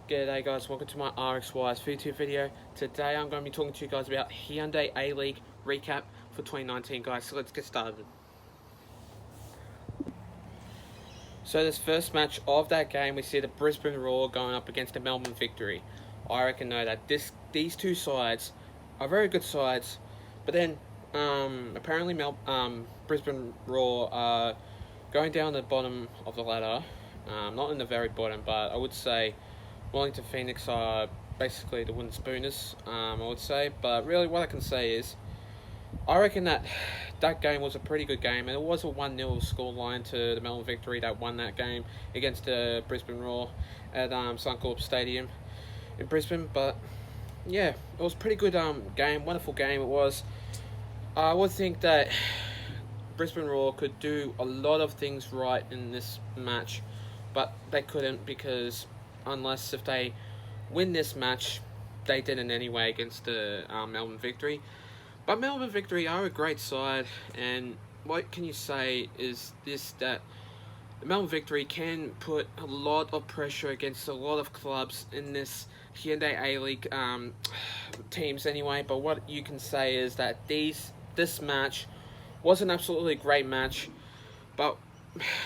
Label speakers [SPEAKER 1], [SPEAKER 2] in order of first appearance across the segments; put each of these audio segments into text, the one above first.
[SPEAKER 1] G'day guys, welcome to my Rxys YouTube video. Today I'm going to be talking to you guys about Hyundai Aleague recap for 2019 guys, so let's get started. So this first match of that game, we see the Brisbane Roar going up against the Melbourne Victory. I reckon though that these two sides are very good sides, but then apparently Brisbane Roar are going down the bottom of the ladder, not in the very bottom, but I would say Wellington Phoenix are basically the wooden spooners, I would say. But really what I can say is, I reckon that game was a pretty good game, and it was a 1-0 scoreline to the Melbourne Victory that won that game against the Brisbane Roar at Suncorp Stadium in Brisbane. But yeah, it was a pretty good game, wonderful game it was. I would think that Brisbane Roar could do a lot of things right in this match, but they couldn't, because unless if they win this match, they didn't anyway against the Melbourne Victory. But Melbourne Victory are a great side, and what can you say is this, that the Melbourne Victory can put a lot of pressure against a lot of clubs in this Hyundai Aleague teams anyway. But what you can say is that this match was an absolutely great match, but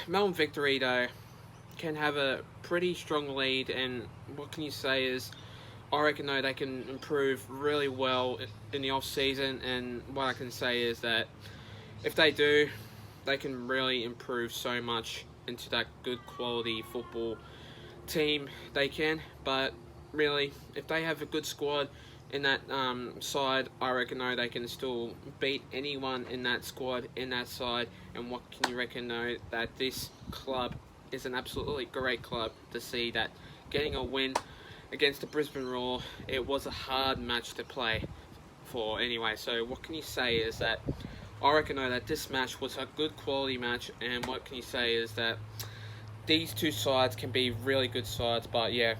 [SPEAKER 1] Melbourne Victory though can have a pretty strong lead, and what can you say is, I reckon though they can improve really well in the off season, and what I can say is that if they do, they can really improve so much into that good quality football team they can. But really, if they have a good squad in that side, I reckon though they can still beat anyone in that squad, in that side. And what can you reckon though, that this club is an absolutely great club to see, that getting a win against the Brisbane Roar, it was a hard match to play for anyway. So what can you say is that I reckon though that this match was a good quality match, and what can you say is that these two sides can be really good sides. But yeah,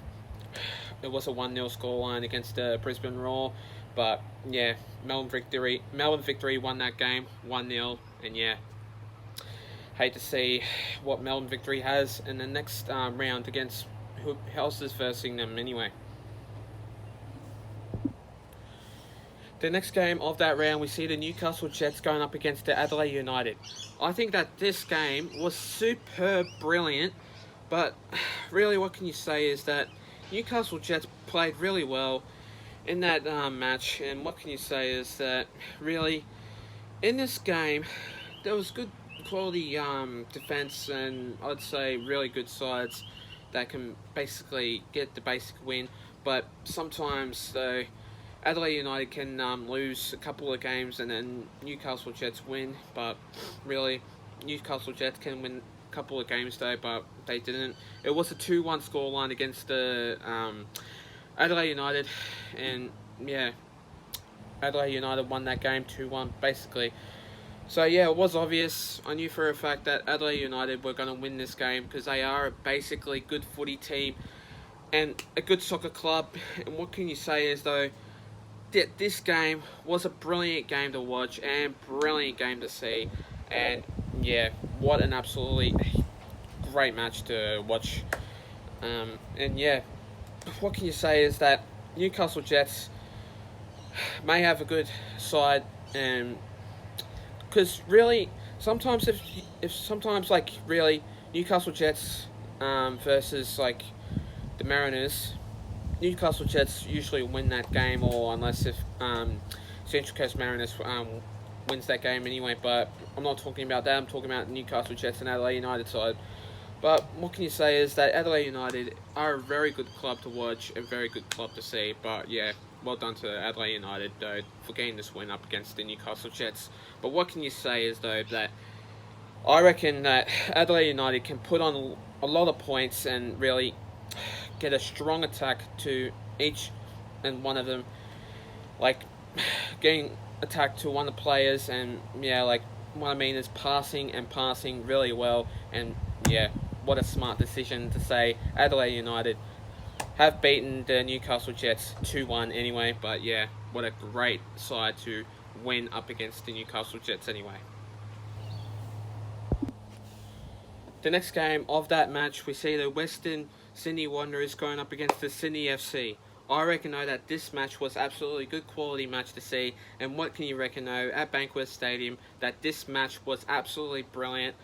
[SPEAKER 1] it was a 1-0 scoreline against the Brisbane Roar, but yeah, Melbourne Victory won that game 1-0, and yeah, hate to see what Melbourne Victory has in the next round against who else is versing them anyway. The next game of that round, we see the Newcastle Jets going up against the Adelaide United. I think that this game was superb brilliant, but really what can you say is that Newcastle Jets played really well in that match, and what can you say is that really in this game there was good quality defense, and I'd say really good sides that can basically get the basic win. But sometimes though, Adelaide United can lose a couple of games and then Newcastle Jets win. But really, Newcastle Jets can win a couple of games though, but they didn't. It was a 2-1 scoreline against the Adelaide United, and yeah, Adelaide United won that game 2-1 basically. So yeah, it was obvious. I knew for a fact that Adelaide United were going to win this game, because they are a basically good footy team and a good soccer club. And what can you say is though, that this game was a brilliant game to watch and brilliant game to see. And yeah, what an absolutely great match to watch. And yeah, what can you say is that Newcastle Jets may have a good side, and because really, sometimes if sometimes like really Newcastle Jets versus like the Mariners, Newcastle Jets usually win that game, or unless if Central Coast Mariners wins that game anyway. But I'm not talking about that. I'm talking about Newcastle Jets and Adelaide United side. But what can you say is that Adelaide United are a very good club to watch, a very good club to see. But yeah, well done to Adelaide United though for getting this win up against the Newcastle Jets. But what can you say is though, that I reckon that Adelaide United can put on a lot of points and really get a strong attack to each and one of them, like getting attack to one of the players, and yeah, like what I mean is passing really well. And yeah, what a smart decision to say Adelaide United have beaten the Newcastle Jets 2-1 anyway. But yeah, what a great side to win up against the Newcastle Jets anyway. The next game of that match, we see the Western Sydney Wanderers going up against the Sydney FC. I reckon though that this match was absolutely good quality match to see, and what can you reckon though at Bankwest Stadium that this match was absolutely brilliant.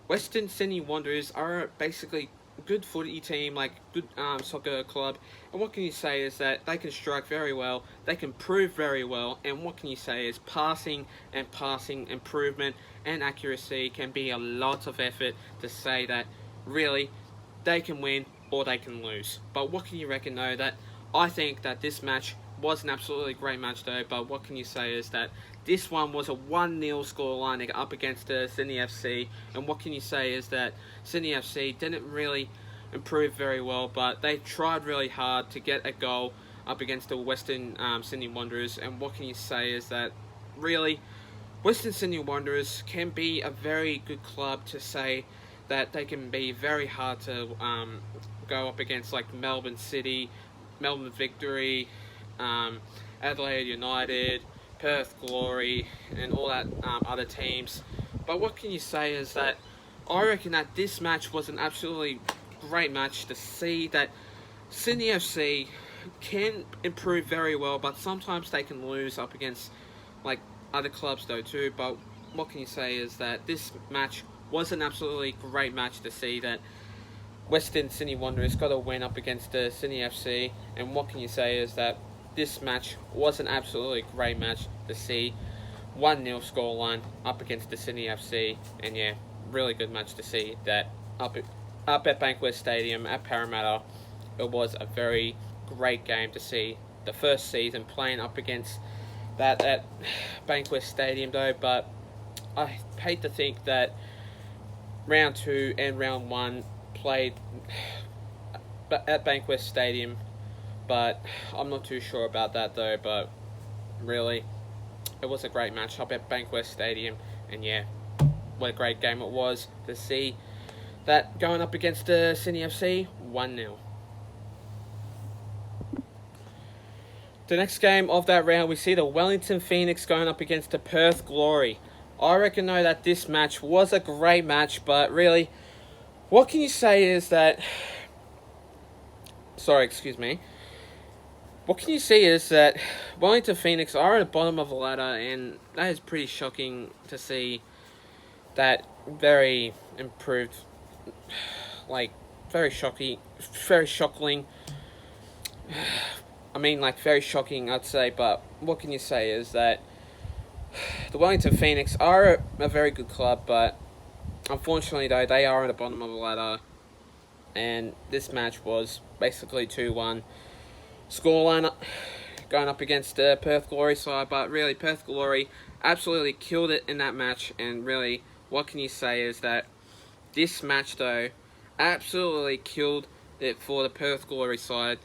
[SPEAKER 1] Western Sydney Wanderers are basically a good footy team, like good soccer club, and what can you say is that they can strike very well, they can prove very well, and what can you say is passing improvement and accuracy can be a lot of effort to say that really they can win or they can lose. But what can you reckon though that I think that this match was an absolutely great match though, but what can you say is that this one was a 1-0 scoreline up against Sydney FC, and what can you say is that Sydney FC didn't really improve very well, but they tried really hard to get a goal up against the Western Sydney Wanderers, and what can you say is that really Western Sydney Wanderers can be a very good club to say that they can be very hard to go up against, like Melbourne City, Melbourne Victory, Adelaide United, Perth Glory, and all that other teams. But what can you say is that I reckon that this match was an absolutely great match to see that Sydney FC can improve very well, but sometimes they can lose up against like other clubs though too. But what can you say is that this match was an absolutely great match to see that Western Sydney Wanderers got a win up against the Sydney FC, and what can you say is that this match was an absolutely great match to see. 1-0 scoreline up against the Sydney FC, and yeah, really good match to see that up at Bankwest Stadium at Parramatta. It was a very great game to see the first season playing up against that at Bankwest Stadium though, but I hate to think that round 2 and round 1 played at Bankwest Stadium, but I'm not too sure about that though. But really, it was a great match up at Bankwest Stadium, and yeah, what a great game it was to see that going up against the Sydney FC 1-0. The next game of that round, we see the Wellington Phoenix going up against the Perth Glory. I reckon though that this match was a great match, but really, what can you say is that... What can you see is that Wellington Phoenix are at the bottom of the ladder, and that is pretty shocking to see that very improved, like, very shocking, very shocking. Very shocking, I'd say, but what can you say is that the Wellington Phoenix are a very good club, but unfortunately, though, they are at the bottom of the ladder, and this match was basically 2-1 scoreline going up against the Perth Glory side, but really, Perth Glory absolutely killed it in that match, and really, what can you say is that this match, though, absolutely killed it for the Perth Glory side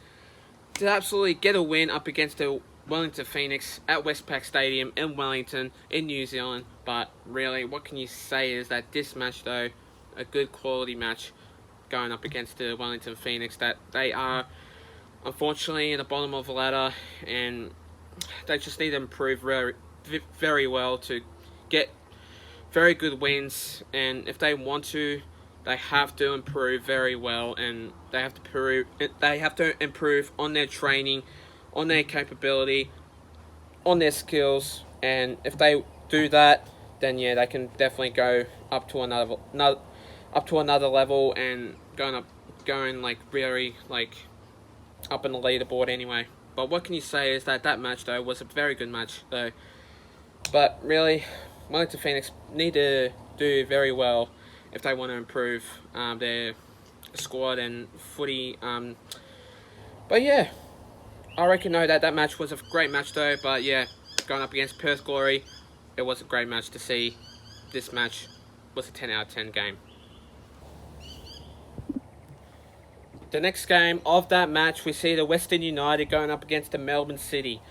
[SPEAKER 1] to absolutely get a win up against the Wellington Phoenix at Westpac Stadium in Wellington in New Zealand. But really, what can you say is that this match, though, a good quality match going up against the Wellington Phoenix, that they are unfortunately in the bottom of the ladder, and they just need to improve very, very well to get very good wins. And if they want to, they have to improve very well, and they have to improve on their training, on their capability, on their skills. And if they do that, then yeah, they can definitely go up to another level and going like very like up in the leaderboard anyway. But what can you say is that match though was a very good match though. But really, Wellington Phoenix need to do very well if they want to improve their squad and footy. But yeah, I reckon though that match was a great match though. But yeah, going up against Perth Glory, it was a great match to see. This match was a 10 out of 10 game. The next game of that match, we see the Western United going up against the Melbourne City.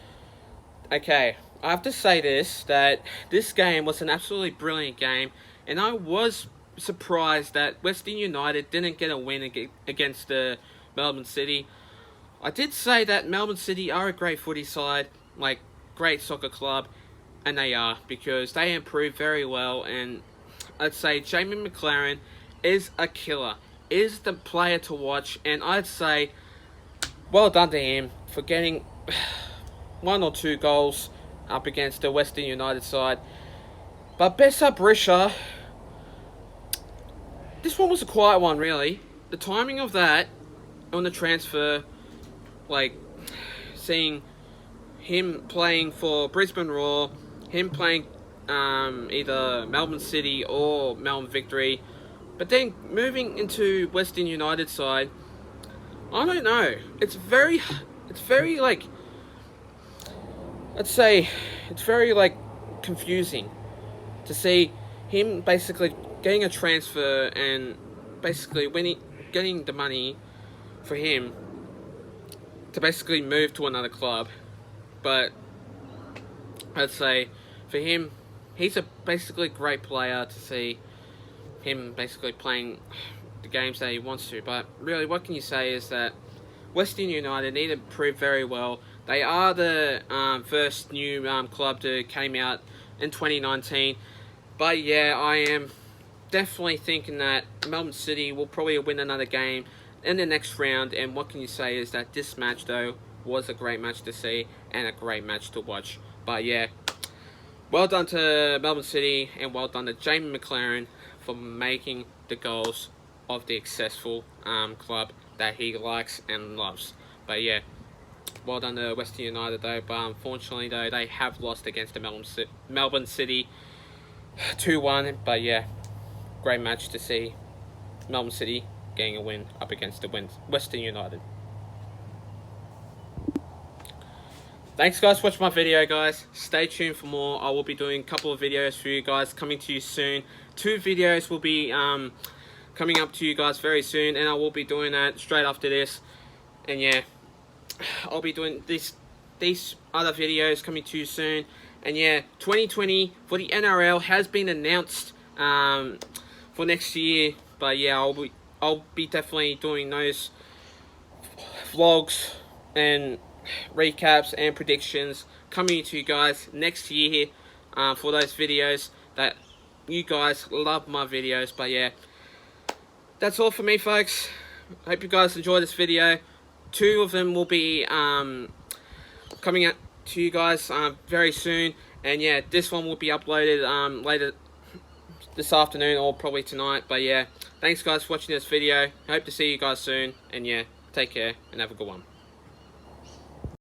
[SPEAKER 1] Okay, I have to say that this game was an absolutely brilliant game, and I was surprised that Western United didn't get a win against the Melbourne City. I did say that Melbourne City are a great footy side, like great soccer club, and they are, because they improved very well, and I'd say Jamie McLaren is a killer. is the player to watch, and I'd say well done to him for getting 1 or 2 goals up against the Western United side. But best up Risha, this one was a quiet one really. The timing of that on the transfer, like seeing him playing for Brisbane Roar, him playing either Melbourne City or Melbourne Victory, but then moving into Western United side, I don't know. It's very like, let's say, it's very like confusing to see him basically getting a transfer and basically getting the money for him to basically move to another club. But I'd say for him, he's a basically great player to see him basically playing the games that he wants to. But really, what can you say is that Western United need to prove very well. They are the first new club to came out in 2019. But yeah, I am definitely thinking that Melbourne City will probably win another game in the next round. And what can you say is that this match, though, was a great match to see and a great match to watch. But yeah, well done to Melbourne City and well done to Jamie McLaren for making the goals of the successful club that he likes and loves. But yeah, well done to Western United though. But unfortunately though, they have lost against the Melbourne City 2-1. But yeah, great match to see Melbourne City getting a win up against the Western United. Thanks guys for watching my video, guys. Stay tuned for more. I will be doing a couple of videos for you guys coming to you soon. 2 videos will be coming up to you guys very soon, and I will be doing that straight after this. And yeah, I'll be doing these other videos coming to you soon. And yeah, 2020 for the NRL has been announced for next year. But yeah, I'll be definitely doing those vlogs and recaps and predictions coming to you guys next year for those videos that you guys love my videos. But yeah, that's all for me, folks. Hope you guys enjoy this video. 2 of them will be coming out to you guys very soon, and yeah, this one will be uploaded later this afternoon or probably tonight. But yeah, thanks guys for watching this video. Hope to see you guys soon, and yeah, take care and have a good one.